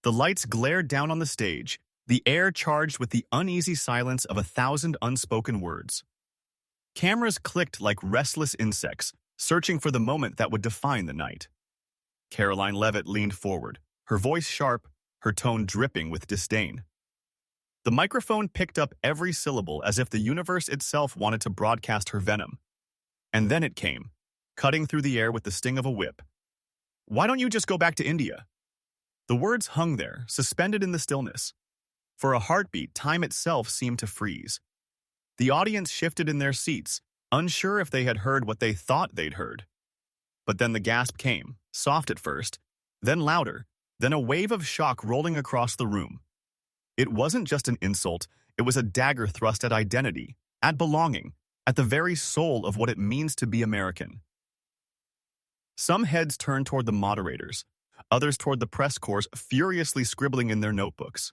The lights glared down on the stage, the air charged with the uneasy silence of 1,000 unspoken words. Cameras clicked like restless insects, searching for the moment that would define the night. Karoline Leavitt leaned forward, her voice sharp, her tone dripping with disdain. The microphone picked up every syllable as if the universe itself wanted to broadcast her venom. And then it came, cutting through the air with the sting of a whip. "Why don't you just go back to India?" The words hung there, suspended in the stillness. For a heartbeat, time itself seemed to freeze. The audience shifted in their seats, unsure if they had heard what they thought they'd heard. But then the gasp came, soft at first, then louder, then a wave of shock rolling across the room. It wasn't just an insult, it was a dagger thrust at identity, at belonging, at the very soul of what it means to be American. Some heads turned toward the moderators, others toward the press corps furiously scribbling in their notebooks.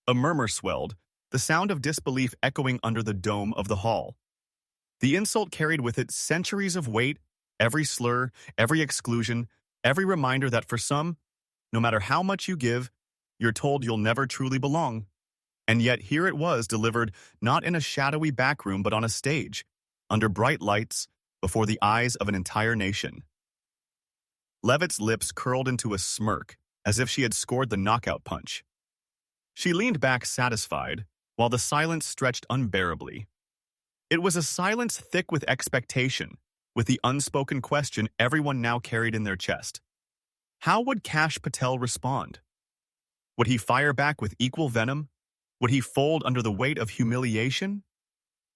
A murmur swelled, the sound of disbelief echoing under the dome of the hall. The insult carried with it centuries of weight, every slur, every exclusion, every reminder that for some, no matter how much you give, you're told you'll never truly belong. And yet here it was delivered not in a shadowy back room but on a stage, under bright lights, before the eyes of an entire nation. Leavitt's lips curled into a smirk, as if she had scored the knockout punch. She leaned back satisfied, while the silence stretched unbearably. It was a silence thick with expectation, with the unspoken question everyone now carried in their chest. How would Kash Patel respond? Would he fire back with equal venom? Would he fold under the weight of humiliation?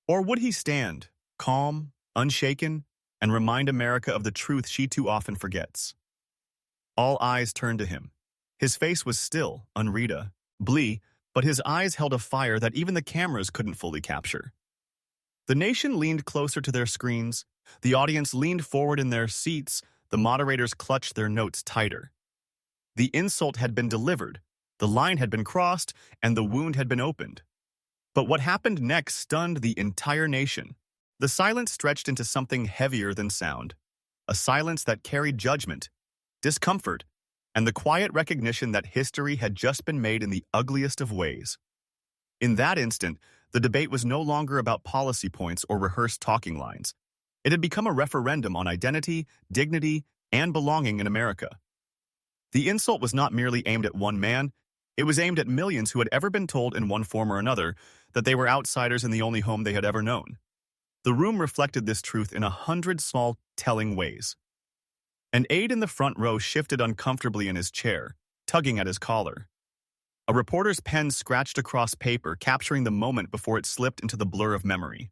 Or would he stand, calm, unshaken, and remind America of the truth she too often forgets? All eyes turned to him. His face was still, unread, blee, but his eyes held a fire that even the cameras couldn't fully capture. The nation leaned closer to their screens, the audience leaned forward in their seats, the moderators clutched their notes tighter. The insult had been delivered, the line had been crossed, and the wound had been opened. But what happened next stunned the entire nation. The silence stretched into something heavier than sound, a silence that carried judgment, discomfort, and the quiet recognition that history had just been made in the ugliest of ways. In that instant, the debate was no longer about policy points or rehearsed talking lines. It had become a referendum on identity, dignity, and belonging in America. The insult was not merely aimed at one man, it was aimed at millions who had ever been told in one form or another that they were outsiders in the only home they had ever known. The room reflected this truth in 100 small, telling ways. An aide in the front row shifted uncomfortably in his chair, tugging at his collar. A reporter's pen scratched across paper, capturing the moment before it slipped into the blur of memory.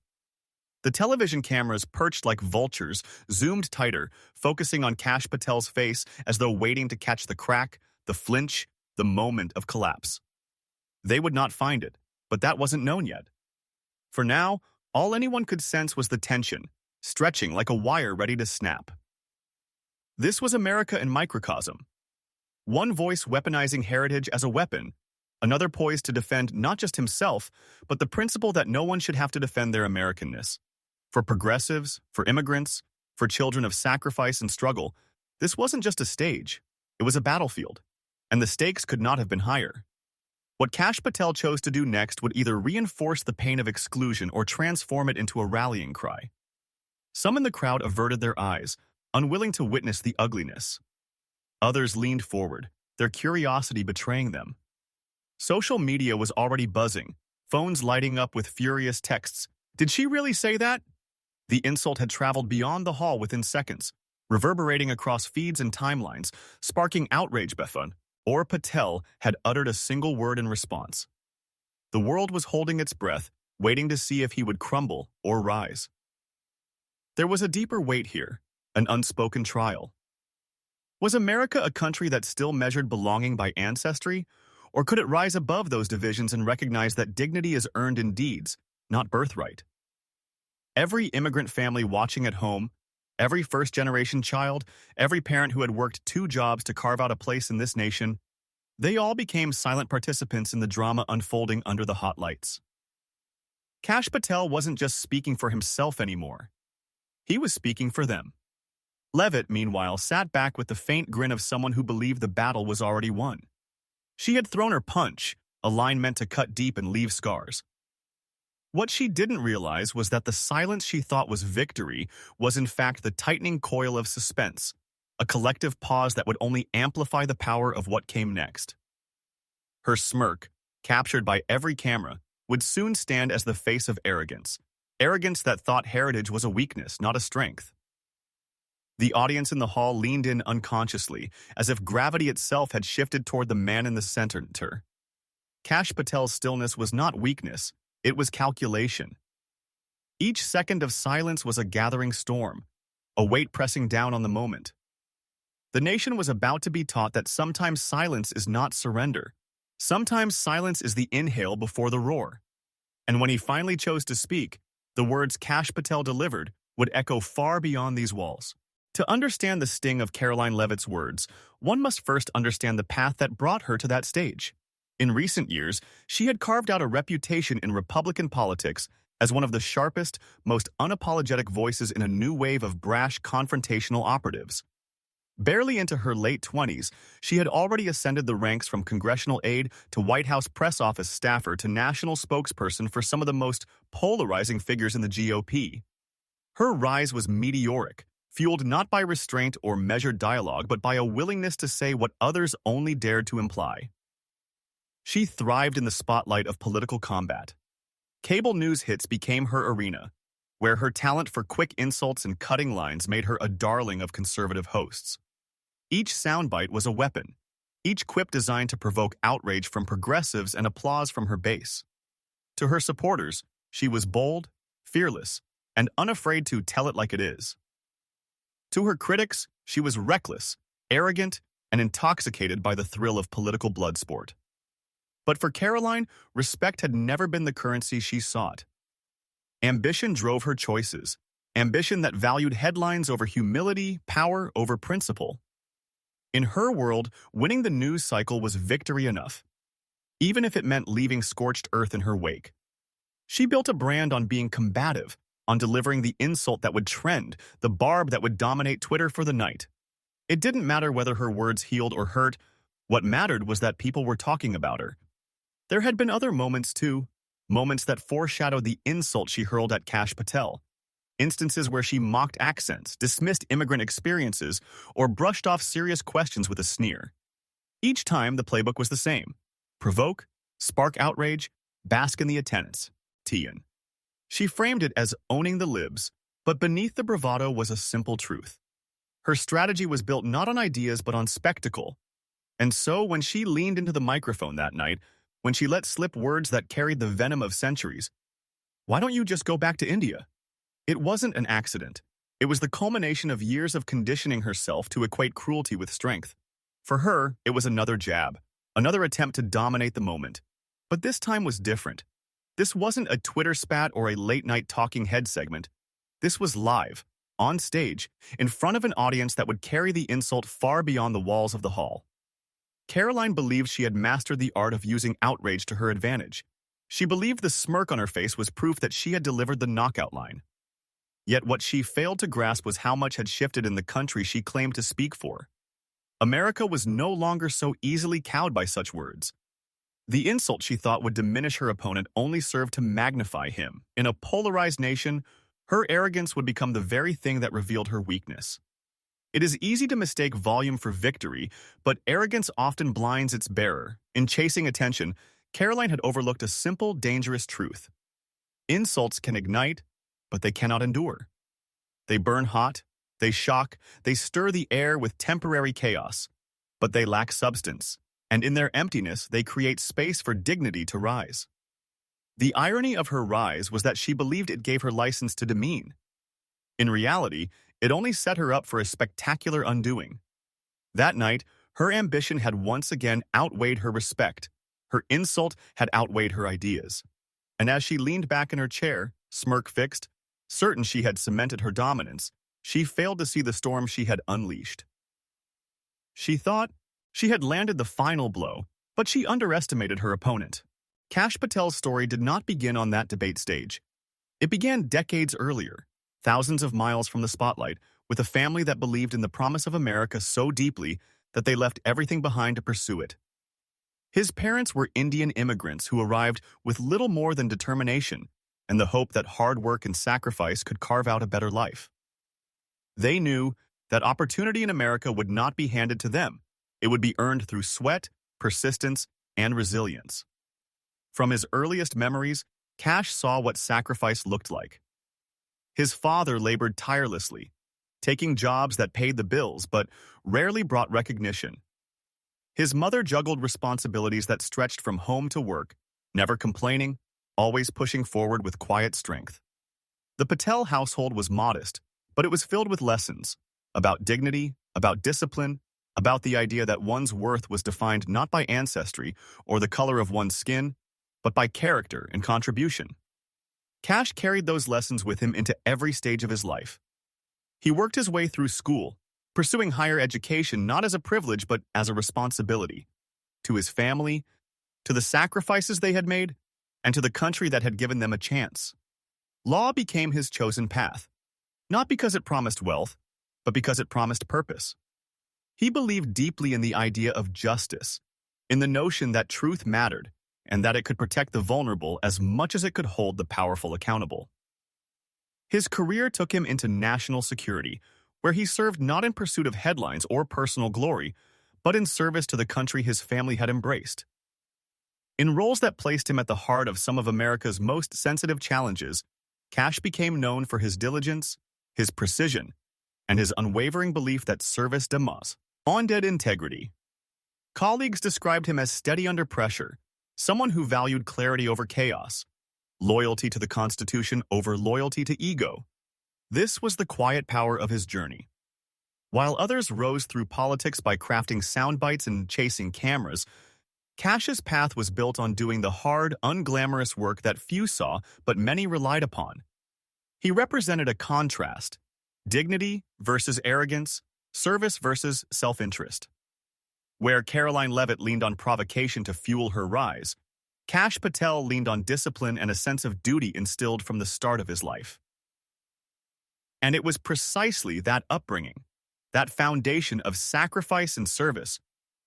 The television cameras, perched like vultures, zoomed tighter, focusing on Kash Patel's face as though waiting to catch the crack, the flinch, the moment of collapse. They would not find it, but that wasn't known yet. For now, all anyone could sense was the tension, stretching like a wire ready to snap. This was America in microcosm. One voice weaponizing heritage as a weapon, another poised to defend not just himself, but the principle that no one should have to defend their Americanness. For progressives, for immigrants, for children of sacrifice and struggle, this wasn't just a stage, it was a battlefield, and the stakes could not have been higher. What Kash Patel chose to do next would either reinforce the pain of exclusion or transform it into a rallying cry. Some in the crowd averted their eyes, unwilling to witness the ugliness. Others leaned forward, their curiosity betraying them. Social media was already buzzing, phones lighting up with furious texts. Did she really say that? The insult had traveled beyond the hall within seconds, reverberating across feeds and timelines, sparking outrage. Befun or Patel had uttered a single word in response. The world was holding its breath, waiting to see if he would crumble or rise. There was a deeper weight here, an unspoken trial. Was America a country that still measured belonging by ancestry, or could it rise above those divisions and recognize that dignity is earned in deeds, not birthright? Every immigrant family watching at home, every first-generation child, every parent who had worked 2 jobs to carve out a place in this nation, they all became silent participants in the drama unfolding under the hot lights. Kash Patel wasn't just speaking for himself anymore. He was speaking for them. Leavitt, meanwhile, sat back with the faint grin of someone who believed the battle was already won. She had thrown her punch, a line meant to cut deep and leave scars. What she didn't realize was that the silence she thought was victory was in fact the tightening coil of suspense, a collective pause that would only amplify the power of what came next. Her smirk, captured by every camera, would soon stand as the face of arrogance, arrogance that thought heritage was a weakness, not a strength. The audience in the hall leaned in unconsciously, as if gravity itself had shifted toward the man in the center. Kash Patel's stillness was not weakness, it was calculation. Each second of silence was a gathering storm, a weight pressing down on the moment. The nation was about to be taught that sometimes silence is not surrender. Sometimes silence is the inhale before the roar. And when he finally chose to speak, the words Kash Patel delivered would echo far beyond these walls. To understand the sting of Karoline Leavitt's words, one must first understand the path that brought her to that stage. In recent years, she had carved out a reputation in Republican politics as one of the sharpest, most unapologetic voices in a new wave of brash, confrontational operatives. Barely into her late 20s, she had already ascended the ranks from congressional aide to White House press office staffer to national spokesperson for some of the most polarizing figures in the GOP. Her rise was meteoric, fueled not by restraint or measured dialogue, but by a willingness to say what others only dared to imply. She thrived in the spotlight of political combat. Cable news hits became her arena, where her talent for quick insults and cutting lines made her a darling of conservative hosts. Each soundbite was a weapon, each quip designed to provoke outrage from progressives and applause from her base. To her supporters, she was bold, fearless, and unafraid to tell it like it is. To her critics, she was reckless, arrogant, and intoxicated by the thrill of political blood sport. But for Karoline, respect had never been the currency she sought. Ambition drove her choices, ambition that valued headlines over humility, power over principle. In her world, winning the news cycle was victory enough, even if it meant leaving scorched earth in her wake. She built a brand on being combative, on delivering the insult that would trend, the barb that would dominate Twitter for the night. It didn't matter whether her words healed or hurt. What mattered was that people were talking about her. There had been other moments, too, moments that foreshadowed the insult she hurled at Kash Patel, instances where she mocked accents, dismissed immigrant experiences, or brushed off serious questions with a sneer. Each time, the playbook was the same: provoke, spark outrage, bask in the attendance. Tian. She framed it as owning the libs, but beneath the bravado was a simple truth. Her strategy was built not on ideas but on spectacle. And so, when she leaned into the microphone that night, when she let slip words that carried the venom of centuries, "Why don't you just go back to India?" It wasn't an accident. It was the culmination of years of conditioning herself to equate cruelty with strength. For her, it was another jab, another attempt to dominate the moment. But this time was different. This wasn't a Twitter spat or a late-night talking head segment. This was live, on stage, in front of an audience that would carry the insult far beyond the walls of the hall. Karoline believed she had mastered the art of using outrage to her advantage. She believed the smirk on her face was proof that she had delivered the knockout line. Yet what she failed to grasp was how much had shifted in the country she claimed to speak for. America was no longer so easily cowed by such words. The insult she thought would diminish her opponent only served to magnify him. In a polarized nation, her arrogance would become the very thing that revealed her weakness. It is easy to mistake volume for victory, but arrogance often blinds its bearer. In chasing attention, Karoline had overlooked a simple, dangerous truth. Insults can ignite, but they cannot endure. They burn hot, they shock, they stir the air with temporary chaos, but they lack substance, and in their emptiness they create space for dignity to rise. The irony of her rise was that she believed it gave her license to demean. In reality, it only set her up for a spectacular undoing. That night, her ambition had once again outweighed her respect. Her insult had outweighed her ideas. And as she leaned back in her chair, smirk fixed, certain she had cemented her dominance, she failed to see the storm she had unleashed. She thought she had landed the final blow, but she underestimated her opponent. Kash Patel's story did not begin on that debate stage. It began decades earlier, thousands of miles from the spotlight, with a family that believed in the promise of America so deeply that they left everything behind to pursue it. His parents were Indian immigrants who arrived with little more than determination and the hope that hard work and sacrifice could carve out a better life. They knew that opportunity in America would not be handed to them. It would be earned through sweat, persistence, and resilience. From his earliest memories, Kash saw what sacrifice looked like. His father labored tirelessly, taking jobs that paid the bills but rarely brought recognition. His mother juggled responsibilities that stretched from home to work, never complaining, always pushing forward with quiet strength. The Patel household was modest, but it was filled with lessons about dignity, about discipline, about the idea that one's worth was defined not by ancestry or the color of one's skin, but by character and contribution. Kash carried those lessons with him into every stage of his life. He worked his way through school, pursuing higher education not as a privilege but as a responsibility, to his family, to the sacrifices they had made, and to the country that had given them a chance. Law became his chosen path, not because it promised wealth, but because it promised purpose. He believed deeply in the idea of justice, in the notion that truth mattered, and that it could protect the vulnerable as much as it could hold the powerful accountable. His career took him into national security, where he served not in pursuit of headlines or personal glory, but in service to the country his family had embraced. In roles that placed him at the heart of some of America's most sensitive challenges, Kash became known for his diligence, his precision, and his unwavering belief that service demands unended integrity. Colleagues described him as steady under pressure, someone who valued clarity over chaos, loyalty to the Constitution over loyalty to ego. This was the quiet power of his journey. While others rose through politics by crafting sound bites and chasing cameras, Kash's path was built on doing the hard, unglamorous work that few saw but many relied upon. He represented a contrast: dignity versus arrogance, service versus self-interest. Where Karoline Leavitt leaned on provocation to fuel her rise, Kash Patel leaned on discipline and a sense of duty instilled from the start of his life. And it was precisely that upbringing, that foundation of sacrifice and service,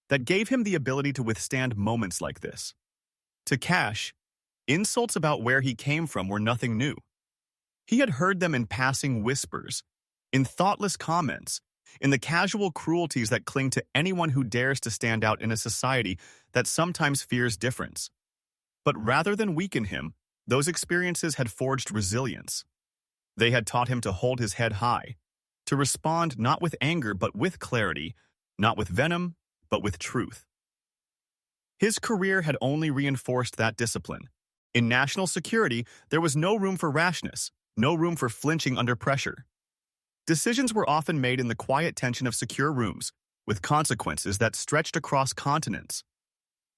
that gave him the ability to withstand moments like this. To Kash, insults about where he came from were nothing new. He had heard them in passing whispers, in thoughtless comments, in the casual cruelties that cling to anyone who dares to stand out in a society that sometimes fears difference. But rather than weaken him, those experiences had forged resilience. They had taught him to hold his head high, to respond not with anger but with clarity, not with venom but with truth. His career had only reinforced that discipline. In national security, there was no room for rashness, no room for flinching under pressure. Decisions were often made in the quiet tension of secure rooms, with consequences that stretched across continents.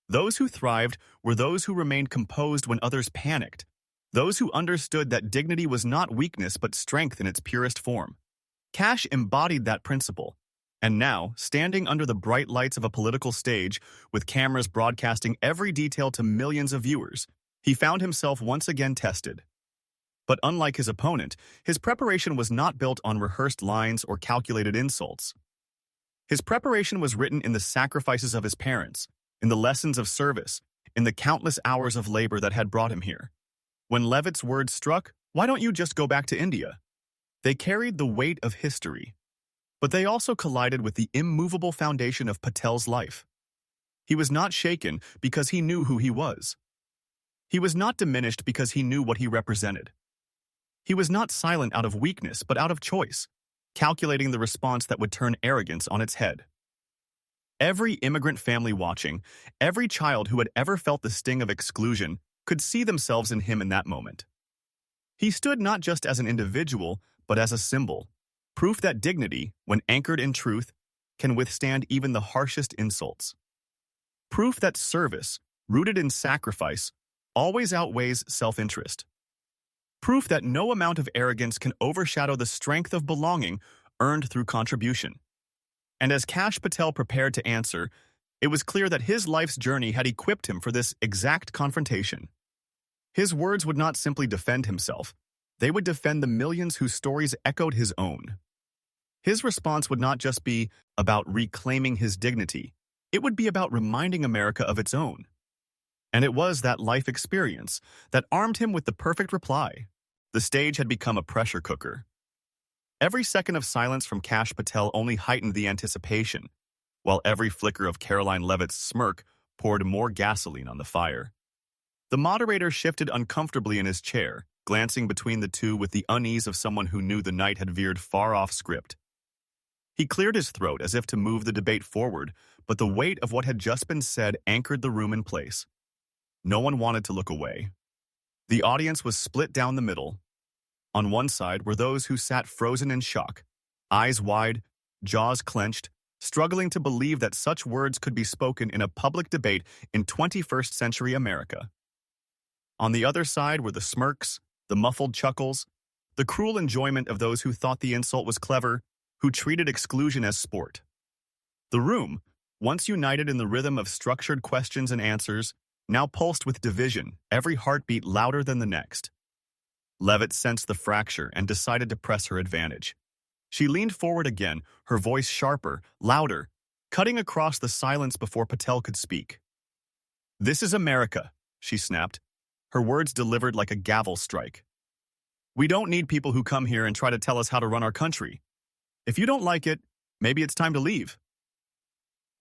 Those who thrived were those who remained composed when others panicked, those who understood that dignity was not weakness but strength in its purest form. Kash embodied that principle, and now, standing under the bright lights of a political stage, with cameras broadcasting every detail to millions of viewers, he found himself once again tested. But unlike his opponent, his preparation was not built on rehearsed lines or calculated insults. His preparation was written in the sacrifices of his parents, in the lessons of service, in the countless hours of labor that had brought him here. When Leavitt's words struck, "Why don't you just go back to India?" they carried the weight of history. But they also collided with the immovable foundation of Patel's life. He was not shaken because he knew who he was. He was not diminished because he knew what he represented. He was not silent out of weakness, but out of choice, calculating the response that would turn arrogance on its head. Every immigrant family watching, every child who had ever felt the sting of exclusion, could see themselves in him in that moment. He stood not just as an individual, but as a symbol, proof that dignity, when anchored in truth, can withstand even the harshest insults. Proof that service, rooted in sacrifice, always outweighs self-interest. Proof that no amount of arrogance can overshadow the strength of belonging earned through contribution. And as Kash Patel prepared to answer, it was clear that his life's journey had equipped him for this exact confrontation. His words would not simply defend himself, they would defend the millions whose stories echoed his own. His response would not just be about reclaiming his dignity, It would be about reminding America of its own. And it was that life experience that armed him with the perfect reply. The stage had become a pressure cooker. Every second of silence from Kash Patel only heightened the anticipation, while every flicker of Karoline Leavitt's smirk poured more gasoline on the fire. The moderator shifted uncomfortably in his chair, glancing between the two with the unease of someone who knew the night had veered far off script. He cleared his throat as if to move the debate forward, but the weight of what had just been said anchored the room in place. No one wanted to look away. The audience was split down the middle. On one side were those who sat frozen in shock, eyes wide, jaws clenched, struggling to believe that such words could be spoken in a public debate in 21st century America. On the other side were the smirks, the muffled chuckles, the cruel enjoyment of those who thought the insult was clever, who treated exclusion as sport. The room, once united in the rhythm of structured questions and answers, now pulsed with division, every heartbeat louder than the next. Leavitt sensed the fracture and decided to press her advantage. She leaned forward again, her voice sharper, louder, cutting across the silence before Patel could speak. "This is America," she snapped, her words delivered like a gavel strike. "We don't need people who come here and try to tell us how to run our country. If you don't like it, maybe it's time to leave."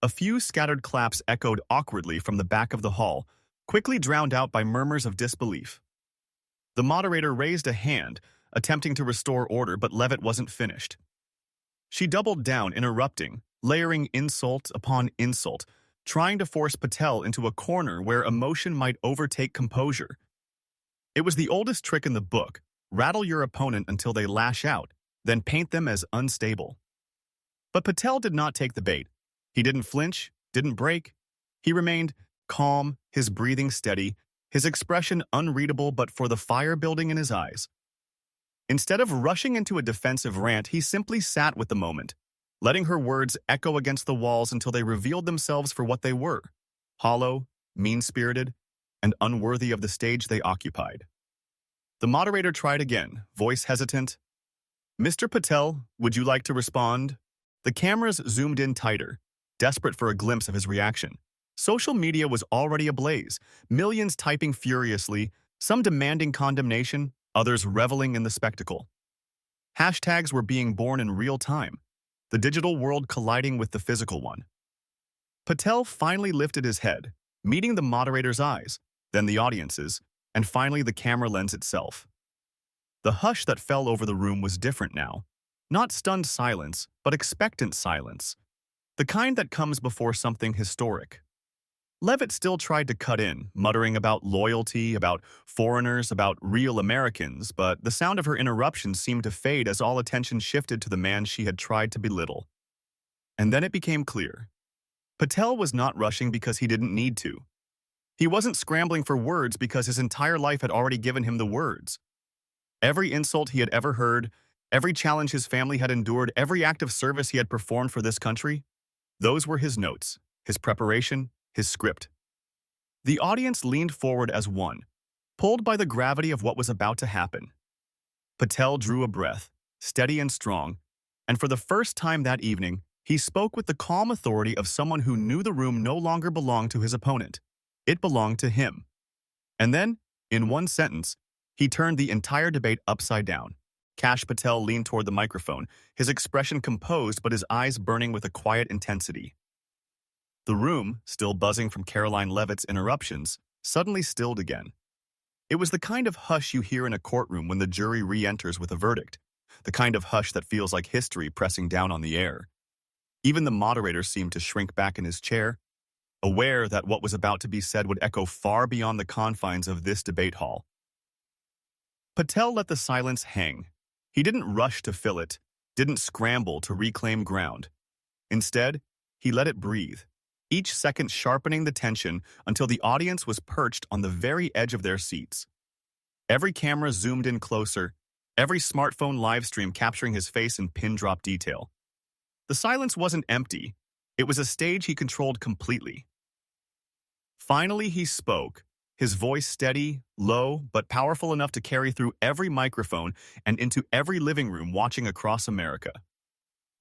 A few scattered claps echoed awkwardly from the back of the hall, quickly drowned out by murmurs of disbelief. The moderator raised a hand, attempting to restore order, but Leavitt wasn't finished. She doubled down, interrupting, layering insult upon insult, trying to force Patel into a corner where emotion might overtake composure. It was the oldest trick in the book: rattle your opponent until they lash out, then paint them as unstable. But Patel did not take the bait. He didn't flinch, didn't break. He remained calm, his breathing steady, his expression unreadable but for the fire building in his eyes. Instead of rushing into a defensive rant, he simply sat with the moment, letting her words echo against the walls until they revealed themselves for what they were: hollow, mean-spirited, and unworthy of the stage they occupied. The moderator tried again, voice hesitant. "Mr. Patel, would you like to respond?" The cameras zoomed in tighter, desperate for a glimpse of his reaction. Social media was already ablaze, millions typing furiously, some demanding condemnation, others reveling in the spectacle. Hashtags were being born in real time, the digital world colliding with the physical one. Patel finally lifted his head, meeting the moderator's eyes, then the audience's, and finally the camera lens itself. The hush that fell over the room was different now. Not stunned silence, but expectant silence. The kind that comes before something historic. Leavitt still tried to cut in, muttering about loyalty, about foreigners, about real Americans, but the sound of her interruption seemed to fade as all attention shifted to the man she had tried to belittle. And then it became clear. Patel was not rushing because he didn't need to. He wasn't scrambling for words because his entire life had already given him the words. Every insult he had ever heard, every challenge his family had endured, every act of service he had performed for this country, those were his notes, his preparation, his script. The audience leaned forward as one, pulled by the gravity of what was about to happen. Patel drew a breath, steady and strong, and for the first time that evening, he spoke with the calm authority of someone who knew the room no longer belonged to his opponent. It belonged to him. And then, in one sentence, he turned the entire debate upside down. Kash Patel leaned toward the microphone, his expression composed but his eyes burning with a quiet intensity. The room, still buzzing from Karoline Leavitt's interruptions, suddenly stilled again. It was the kind of hush you hear in a courtroom when the jury re-enters with a verdict, the kind of hush that feels like history pressing down on the air. Even the moderator seemed to shrink back in his chair, aware that what was about to be said would echo far beyond the confines of this debate hall. Patel let the silence hang. He didn't rush to fill it, didn't scramble to reclaim ground. Instead, he let it breathe, each second sharpening the tension until the audience was perched on the very edge of their seats. Every camera zoomed in closer, every smartphone live stream capturing his face in pin-drop detail. The silence wasn't empty. It was a stage he controlled completely. Finally, he spoke, his voice steady, low, but powerful enough to carry through every microphone and into every living room watching across America.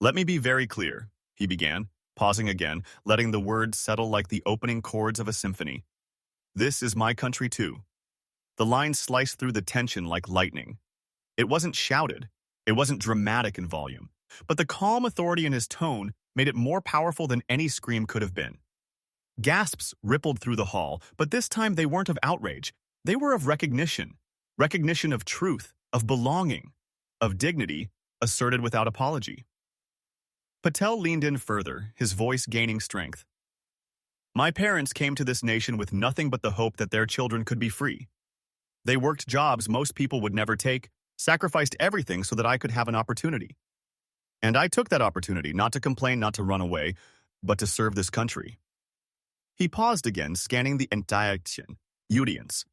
"Let me be very clear," he began, pausing again, letting the words settle like the opening chords of a symphony. This is my country too. The line sliced through the tension like lightning. It wasn't shouted. It wasn't dramatic in volume. But the calm authority in his tone made it more powerful than any scream could have been. Gasps rippled through the hall, but this time they weren't of outrage. They were of recognition. Recognition of truth, of belonging, of dignity, asserted without apology. Patel leaned in further, his voice gaining strength. My parents came to this nation with nothing but the hope that their children could be free. They worked jobs most people would never take, sacrificed everything so that I could have an opportunity. And I took that opportunity, not to complain, not to run away, but to serve this country. He paused again, scanning the entire audience,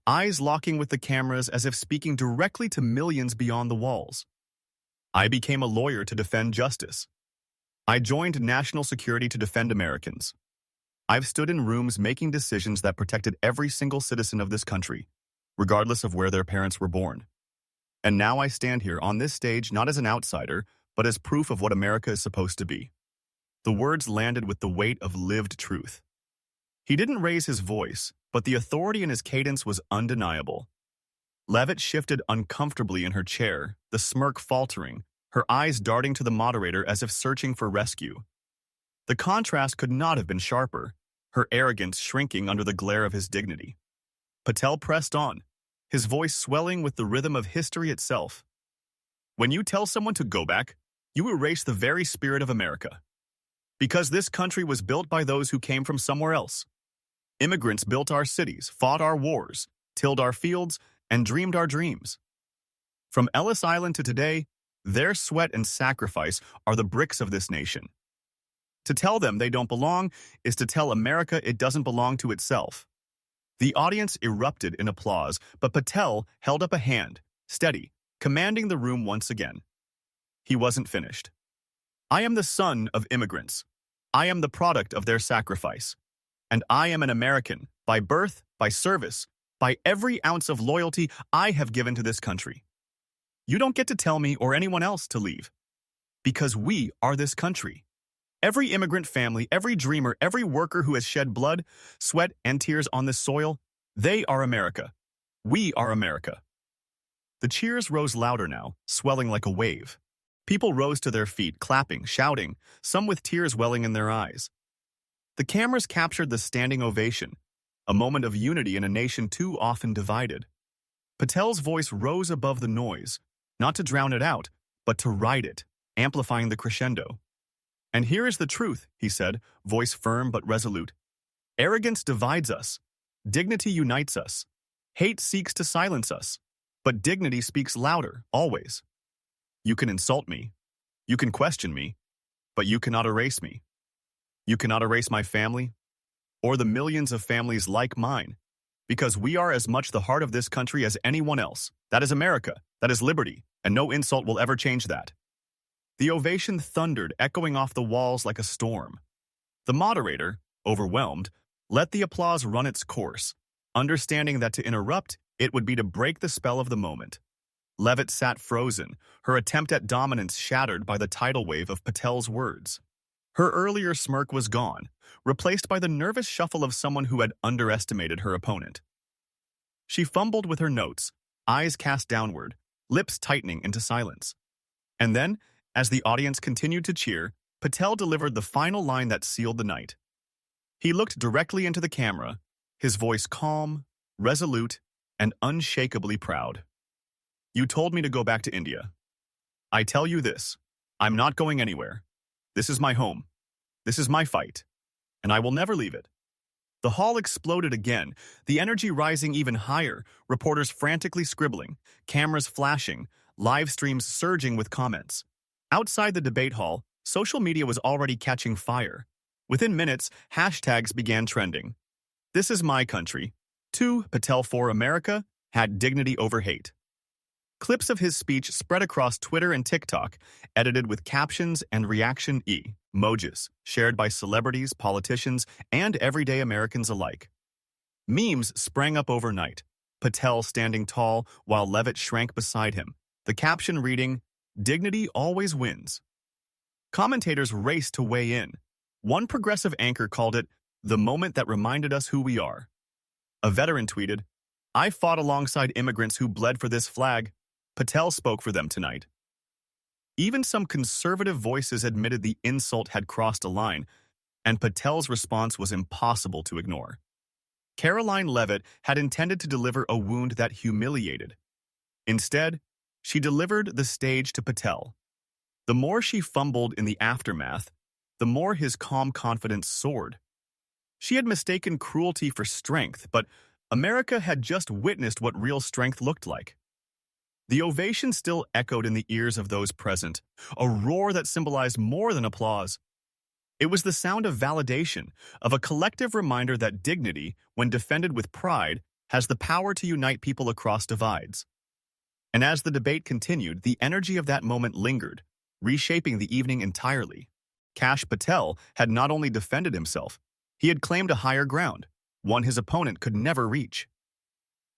eyes locking with the cameras as if speaking directly to millions beyond the walls. I became a lawyer to defend justice. I joined national security to defend Americans. I've stood in rooms making decisions that protected every single citizen of this country, regardless of where their parents were born. And now I stand here on this stage not as an outsider, but as proof of what America is supposed to be. The words landed with the weight of lived truth. He didn't raise his voice, but the authority in his cadence was undeniable. Leavitt shifted uncomfortably in her chair, the smirk faltering, her eyes darting to the moderator as if searching for rescue. The contrast could not have been sharper, her arrogance shrinking under the glare of his dignity. Patel pressed on, his voice swelling with the rhythm of history itself. When you tell someone to go back, you erase the very spirit of America. Because this country was built by those who came from somewhere else. Immigrants built our cities, fought our wars, tilled our fields, and dreamed our dreams. From Ellis Island to today, their sweat and sacrifice are the bricks of this nation. To tell them they don't belong is to tell America it doesn't belong to itself. The audience erupted in applause, but Patel held up a hand, steady, commanding the room once again. He wasn't finished. I am the son of immigrants. I am the product of their sacrifice. And I am an American, by birth, by service, by every ounce of loyalty I have given to this country. You don't get to tell me or anyone else to leave. Because we are this country. Every immigrant family, every dreamer, every worker who has shed blood, sweat, and tears on this soil, they are America. We are America. The cheers rose louder now, swelling like a wave. People rose to their feet, clapping, shouting, some with tears welling in their eyes. The cameras captured the standing ovation, a moment of unity in a nation too often divided. Patel's voice rose above the noise, not to drown it out, but to ride it, amplifying the crescendo. And here is the truth, he said, voice firm but resolute. Arrogance divides us. Dignity unites us. Hate seeks to silence us. But dignity speaks louder, always. You can insult me. You can question me. But you cannot erase me. You cannot erase my family, or the millions of families like mine, because we are as much the heart of this country as anyone else. That is America. That is liberty, and no insult will ever change that. The ovation thundered, echoing off the walls like a storm. The moderator, overwhelmed, let the applause run its course, understanding that to interrupt, it would be to break the spell of the moment. Leavitt sat frozen, her attempt at dominance shattered by the tidal wave of Patel's words. Her earlier smirk was gone, replaced by the nervous shuffle of someone who had underestimated her opponent. She fumbled with her notes, eyes cast downward, lips tightening into silence. And then, as the audience continued to cheer, Patel delivered the final line that sealed the night. He looked directly into the camera, his voice calm, resolute, and unshakably proud. You told me to go back to India. I tell you this, I'm not going anywhere. This is my home. This is my fight. And I will never leave it. The hall exploded again, the energy rising even higher, reporters frantically scribbling, cameras flashing, live streams surging with comments. Outside the debate hall, social media was already catching fire. Within minutes, hashtags began trending. This is my country. 2 Patel for America had dignity over hate. Clips of his speech spread across Twitter and TikTok, edited with captions and reaction emojis, shared by celebrities, politicians, and everyday Americans alike. Memes sprang up overnight, Patel standing tall while Leavitt shrank beside him, the caption reading, "Dignity always wins." Commentators raced to weigh in. One progressive anchor called it the moment that reminded us who we are. A veteran tweeted, "I fought alongside immigrants who bled for this flag. Patel spoke for them tonight." Even some conservative voices admitted the insult had crossed a line, and Patel's response was impossible to ignore. Karoline Leavitt had intended to deliver a wound that humiliated. Instead, she delivered the stage to Patel. The more she fumbled in the aftermath, the more his calm confidence soared. She had mistaken cruelty for strength, but America had just witnessed what real strength looked like. The ovation still echoed in the ears of those present, a roar that symbolized more than applause. It was the sound of validation, of a collective reminder that dignity, when defended with pride, has the power to unite people across divides. And as the debate continued, the energy of that moment lingered, reshaping the evening entirely. Kash Patel had not only defended himself, he had claimed a higher ground, one his opponent could never reach.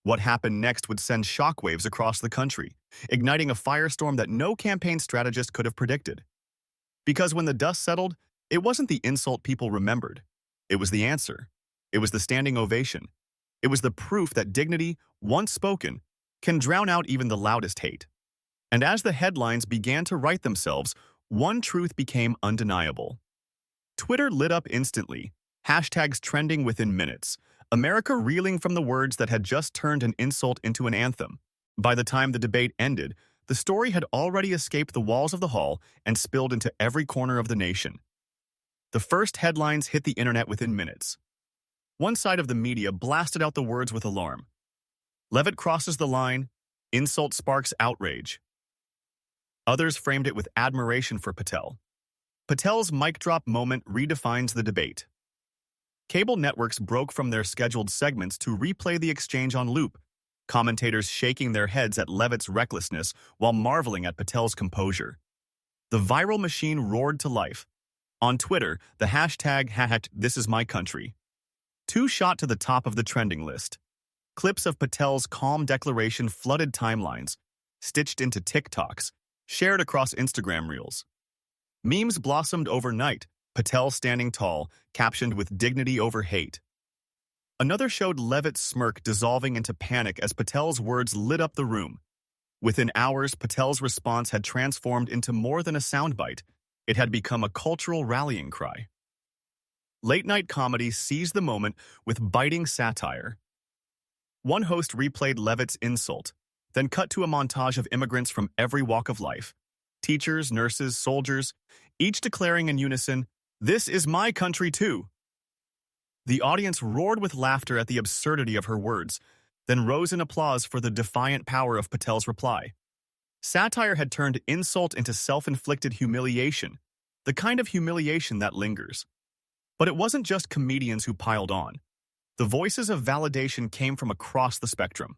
What happened next would send shockwaves across the country, igniting a firestorm that no campaign strategist could have predicted. Because when the dust settled, it wasn't the insult people remembered. It was the answer. It was the standing ovation. It was the proof that dignity, once spoken, can drown out even the loudest hate. And as the headlines began to write themselves, one truth became undeniable. Twitter lit up instantly, hashtags trending within minutes, America reeling from the words that had just turned an insult into an anthem. By the time the debate ended, the story had already escaped the walls of the hall and spilled into every corner of the nation. The first headlines hit the internet within minutes. One side of the media blasted out the words with alarm. "Leavitt crosses the line, insult sparks outrage." Others framed it with admiration for Patel. Patel's mic drop moment redefines the debate. Cable networks broke from their scheduled segments to replay the exchange on loop, commentators shaking their heads at Leavitt's recklessness while marveling at Patel's composure. The viral machine roared to life. On Twitter, the hashtag #ThisIsMyCountry. Two shot to the top of the trending list. Clips of Patel's calm declaration flooded timelines, stitched into TikToks, shared across Instagram reels. Memes blossomed overnight, Patel standing tall, captioned with dignity over hate. Another showed Leavitt's smirk dissolving into panic as Patel's words lit up the room. Within hours, Patel's response had transformed into more than a soundbite. It had become a cultural rallying cry. Late-night comedy seized the moment with biting satire. One host replayed Leavitt's insult, then cut to a montage of immigrants from every walk of life. Teachers, nurses, soldiers, each declaring in unison, "This is my country too." The audience roared with laughter at the absurdity of her words, then rose in applause for the defiant power of Patel's reply. Satire had turned insult into self-inflicted humiliation, the kind of humiliation that lingers. But it wasn't just comedians who piled on. The voices of validation came from across the spectrum.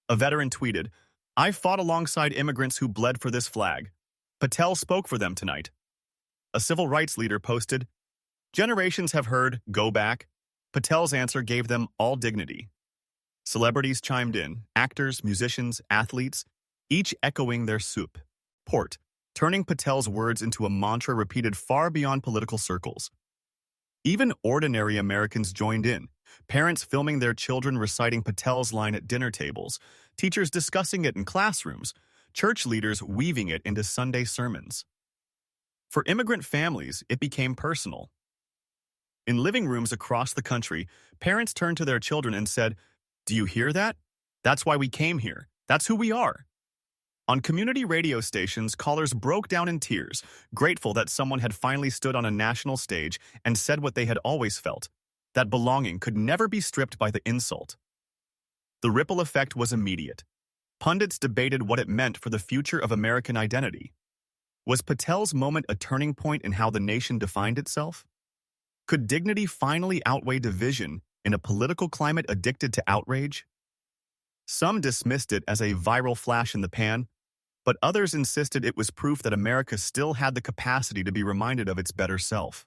A veteran tweeted, "I fought alongside immigrants who bled for this flag. Patel spoke for them tonight." A civil rights leader posted, "Generations have heard, go back." Patel's answer gave them all dignity. Celebrities chimed in, actors, musicians, athletes, each echoing their support, turning Patel's words into a mantra repeated far beyond political circles. Even ordinary Americans joined in, parents filming their children reciting Patel's line at dinner tables, teachers discussing it in classrooms, church leaders weaving it into Sunday sermons. For immigrant families, it became personal. In living rooms across the country, parents turned to their children and said, "Do you hear that? That's why we came here. That's who we are." On community radio stations, callers broke down in tears, grateful that someone had finally stood on a national stage and said what they had always felt, that belonging could never be stripped by the insult. The ripple effect was immediate. Pundits debated what it meant for the future of American identity. Was Patel's moment a turning point in how the nation defined itself? Could dignity finally outweigh division in a political climate addicted to outrage? Some dismissed it as a viral flash in the pan, but others insisted it was proof that America still had the capacity to be reminded of its better self.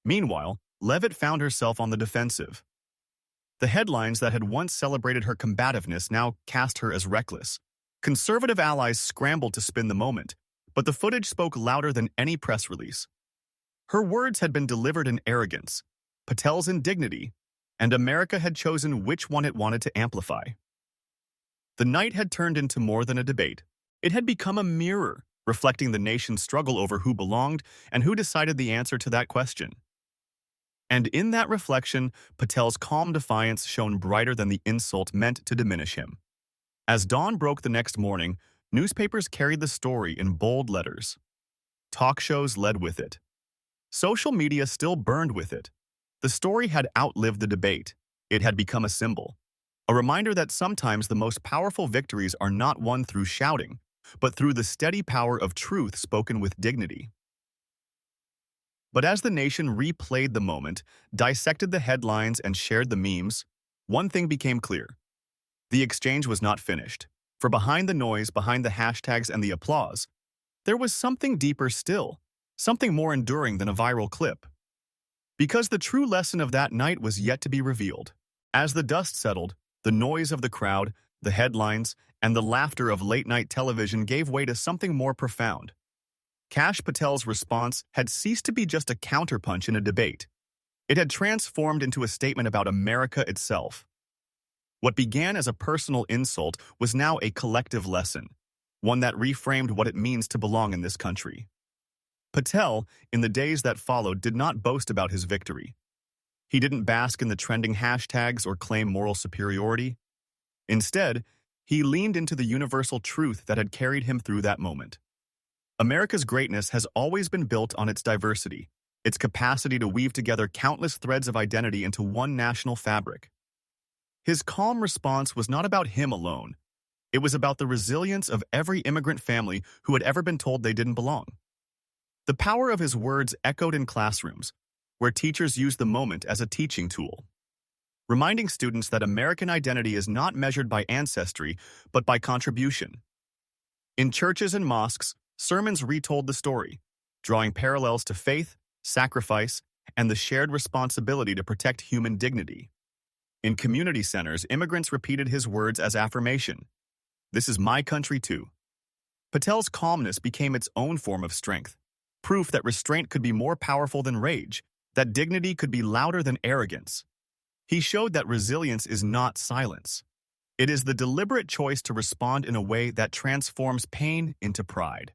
Meanwhile, Leavitt found herself on the defensive. The headlines that had once celebrated her combativeness now cast her as reckless. Conservative allies scrambled to spin the moment, but the footage spoke louder than any press release. Her words had been delivered in arrogance, Patel's in dignity, and America had chosen which one it wanted to amplify. The night had turned into more than a debate. It had become a mirror, reflecting the nation's struggle over who belonged and who decided the answer to that question. And in that reflection, Patel's calm defiance shone brighter than the insult meant to diminish him. As dawn broke the next morning, newspapers carried the story in bold letters. Talk shows led with it. Social media still burned with it. The story had outlived the debate. It had become a symbol, a reminder that sometimes the most powerful victories are not won through shouting, but through the steady power of truth spoken with dignity. But as the nation replayed the moment, dissected the headlines, and shared the memes, one thing became clear. The exchange was not finished, for behind the noise, behind the hashtags and the applause, there was something deeper still, something more enduring than a viral clip. Because the true lesson of that night was yet to be revealed. As the dust settled, the noise of the crowd, the headlines, and the laughter of late-night television gave way to something more profound. Kash Patel's response had ceased to be just a counterpunch in a debate. It had transformed into a statement about America itself. What began as a personal insult was now a collective lesson, one that reframed what it means to belong in this country. Patel, in the days that followed, did not boast about his victory. He didn't bask in the trending hashtags or claim moral superiority. Instead, he leaned into the universal truth that had carried him through that moment. America's greatness has always been built on its diversity, its capacity to weave together countless threads of identity into one national fabric. His calm response was not about him alone. It was about the resilience of every immigrant family who had ever been told they didn't belong. The power of his words echoed in classrooms, where teachers used the moment as a teaching tool, reminding students that American identity is not measured by ancestry, but by contribution. In churches and mosques, sermons retold the story, drawing parallels to faith, sacrifice, and the shared responsibility to protect human dignity. In community centers, immigrants repeated his words as affirmation. This is my country too. Patel's calmness became its own form of strength, proof that restraint could be more powerful than rage, that dignity could be louder than arrogance. He showed that resilience is not silence. It is the deliberate choice to respond in a way that transforms pain into pride.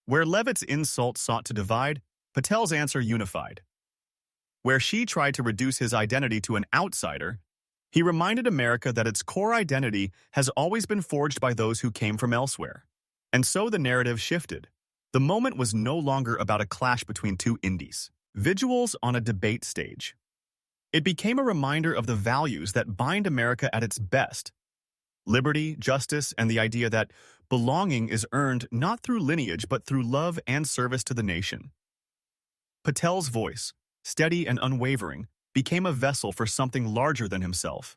Where Leavitt's insult sought to divide, Patel's answer unified. Where she tried to reduce his identity to an outsider, he reminded America that its core identity has always been forged by those who came from elsewhere. And so the narrative shifted. The moment was no longer about a clash between two individuals on a debate stage. It became a reminder of the values that bind America at its best: liberty, justice, and the idea that belonging is earned not through lineage but through love and service to the nation. Patel's voice, steady and unwavering, became a vessel for something larger than himself.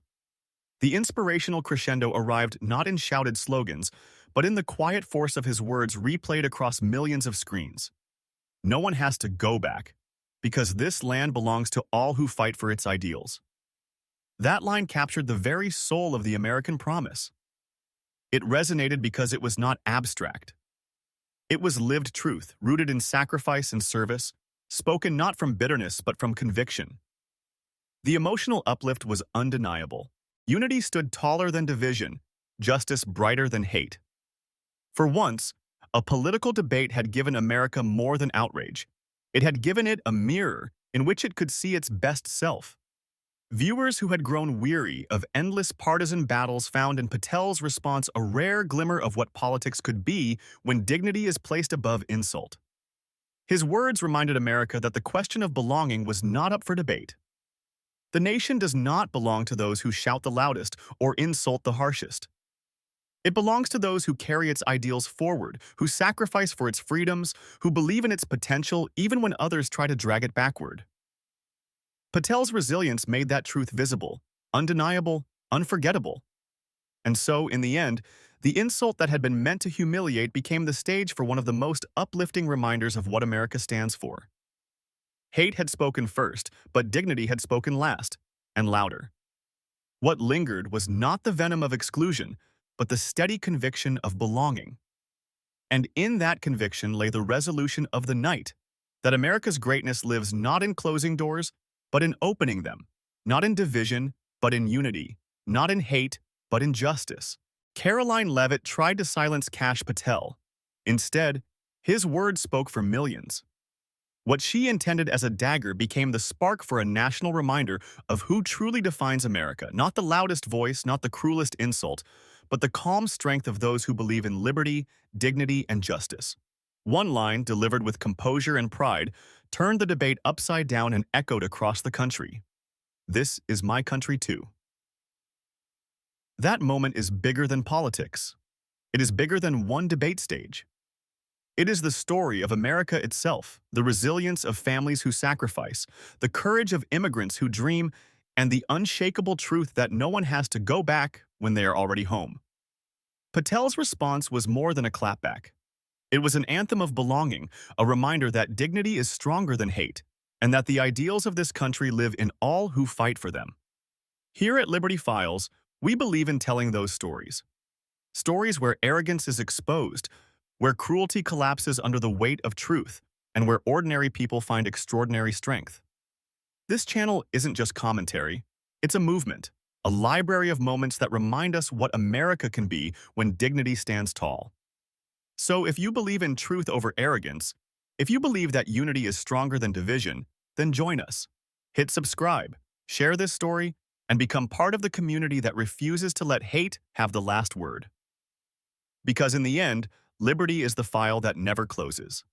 The inspirational crescendo arrived not in shouted slogans, but in the quiet force of his words replayed across millions of screens. No one has to go back, because this land belongs to all who fight for its ideals. That line captured the very soul of the American promise. It resonated because it was not abstract. It was lived truth, rooted in sacrifice and service, spoken not from bitterness but from conviction. The emotional uplift was undeniable. Unity stood taller than division, justice brighter than hate. For once, a political debate had given America more than outrage. It had given it a mirror in which it could see its best self. Viewers who had grown weary of endless partisan battles found in Patel's response a rare glimmer of what politics could be when dignity is placed above insult. His words reminded America that the question of belonging was not up for debate. The nation does not belong to those who shout the loudest or insult the harshest. It belongs to those who carry its ideals forward, who sacrifice for its freedoms, who believe in its potential even when others try to drag it backward. Patel's resilience made that truth visible, undeniable, unforgettable. And so, in the end, the insult that had been meant to humiliate became the stage for one of the most uplifting reminders of what America stands for. Hate had spoken first, but dignity had spoken last, and louder. What lingered was not the venom of exclusion, but the steady conviction of belonging. And in that conviction lay the resolution of the night, that America's greatness lives not in closing doors, but in opening them, not in division, but in unity, not in hate, but in justice. Karoline Leavitt tried to silence Kash Patel. Instead, his words spoke for millions. What she intended as a dagger became the spark for a national reminder of who truly defines America, not the loudest voice, not the cruelest insult, but the calm strength of those who believe in liberty, dignity, and justice. One line, delivered with composure and pride, turned the debate upside down and echoed across the country. This is my country too. That moment is bigger than politics. It is bigger than one debate stage. It is the story of America itself, the resilience of families who sacrifice, the courage of immigrants who dream, and the unshakable truth that no one has to go back when they are already home. Patel's response was more than a clapback. It was an anthem of belonging, a reminder that dignity is stronger than hate, and that the ideals of this country live in all who fight for them. Here at Liberty Files, we believe in telling those stories. Stories where arrogance is exposed, where cruelty collapses under the weight of truth, and where ordinary people find extraordinary strength. This channel isn't just commentary, it's a movement, a library of moments that remind us what America can be when dignity stands tall. So if you believe in truth over arrogance, if you believe that unity is stronger than division, then join us. Hit subscribe, share this story, and become part of the community that refuses to let hate have the last word. Because in the end, liberty is the file that never closes.